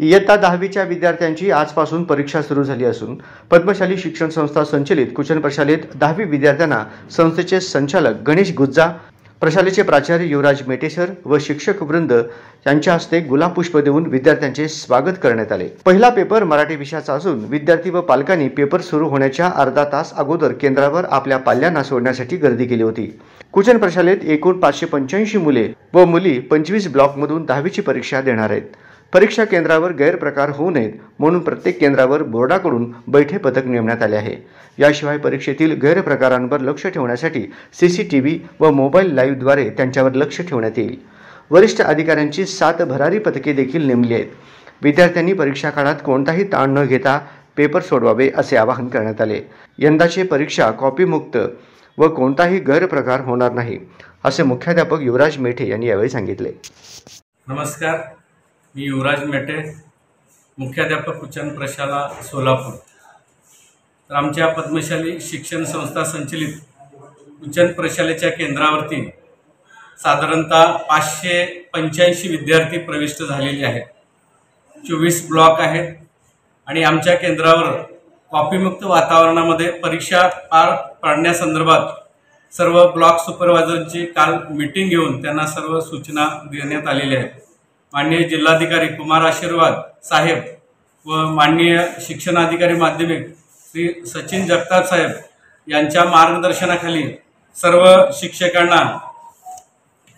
इयत्ता 10वीच्या विद्यार्थ्यांची आजपासून परीक्षा सुरू झाली असून पद्मशाली शिक्षण संस्था संचलित कुचन प्रशालेत 10वी विद्यार्थ्यांना संस्थेचे संचालक गणेश गुज्जा, प्रशालेचे प्राचार्य युवराज मेटेसर व शिक्षक वृंद यांच्या हस्ते गुलाब पुष्प देऊन विद्यार्थ्यांचे स्वागत करण्यात आले। पहिला पेपर मराठी विषयाचा असून विद्यार्थी व पालकांनी पेपर सुरू होण्याच्या अर्धा तास अगोदर केंद्रावर आपल्या पाल्यांना सोडण्यासाठी गर्दी केली होती। कुचन प्रशालेत एकूण 585 मुले व मुली 25 ब्लॉकमधून 10वीची परीक्षा देणार आहेत। परीक्षा केंद्रावर गैरप्रकार होऊ नयेत म्हणून प्रत्येक केंद्रावर बोर्डाकडून बैठे पथक नेमण्यात आले आहे। याशिवाय परीक्षेतील गैरप्रकारांवर लक्ष ठेवण्यासाठी सीसीटीव्ही व मोबाईल लाईव्हद्वारे त्यांच्यावर लक्ष ठेवण्यात येईल। वरिष्ठ अधिकाऱ्यांची 7 भरारी पथके देखील नेमली आहेत। विद्यार्थ्यांनी परीक्षा काळात कोणताही ताण न घेता पेपर सोडवावे असे आवाहन करण्यात आले। यंदाची परीक्षा कॉपीमुक्त व कोणताही गैरप्रकार होणार नाही असे मुख्याध्यापक युवराज मेटे यांनी यावेळी सांगितले। नमस्कार, मी युवराज मेटे, मुख्याध्यापक कुचन प्रशाला सोलापूर। तर आमच्या पद्मशाली शिक्षण संस्था संचलित कुचन प्रशालेच्या केंद्रावरती साधारणतः 585 विद्यार्थी प्रविष्ट झालेले आहेत। 24 ब्लॉक आहेत आणि आमच्या केंद्रावर कॉपीमुक्त वातावरणामध्ये परीक्षा पार पाडण्यासंदर्भात सर्व ब्लॉक सुपरवायझरची काल मीटिंग घेऊन त्यांना सर्व सूचना देण्यात आलेल्या आहेत। माननीय जिल्हाधिकारी कुमार आशीर्वाद साहेब व माननीय शिक्षणाधिकारी माध्यमिक श्री सचिन जगताप साहेब यांच्या मार्गदर्शनाखाली सर्व शिक्षकांना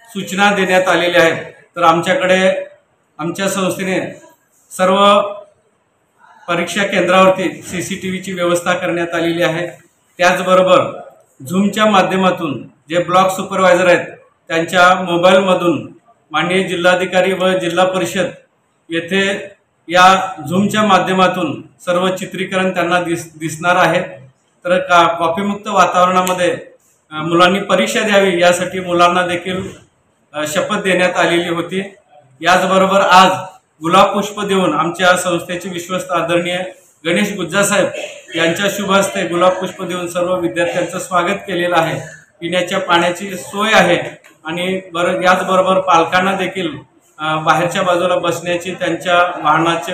सूचना देण्यात आलेल्या आहेत। तर आमच्या संस्थेने सर्व परीक्षा केंद्रावरती सीसीटीव्हीची व्यवस्था करण्यात आलेली आहे। त्याचबरोबर झूमच्या माध्यमातून जे ब्लॉक सुपरवायझर आहेत त्यांच्या मोबाईलमधून माननीय जिल्हाधिकारी व जिल्हा परिषद येथे या झूमच्या माध्यमातून सर्व चित्रीकरण त्यांना दिसणार आहे। तर कॉपीमुक्त वातावरणामध्ये मुलांनी परीक्षा द्यावी यासाठी मुलांना देखील शपथ देण्यात आलेली होती। याचबरोबर आज गुलाब पुष्प देऊन आमच्या संस्थेचे विश्वस्त आदरणीय गणेश गुज्जा साहेब यांच्या शुभ हस्ते गुलाब पुष्प देऊन सर्व विद्यार्थ्यांचं स्वागत केलेलं आहे। पिण्याच्या पाण्याची सोय आहे आणि याचबरोबर पालकांना देखील बाहेरच्या बाजूला बसण्याची त्यांच्या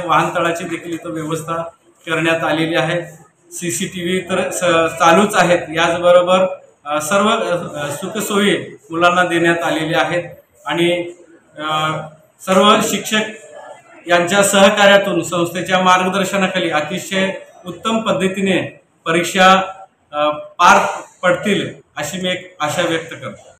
वाहनतळाची देखील इथं व्यवस्था करण्यात आलेली आहे। सीसीटीव्ही तर चालूच आहेत। याचबरोबर सर्व सुखसोयी मुलांना देण्यात आलेल्या आहेत आणि सर्व शिक्षक यांच्या सहकार्यातून संस्थेच्या मार्गदर्शनाखाली अतिशय उत्तम पद्धतीने परीक्षा पार पडतील अशी मी एक आशा व्यक्त करतो।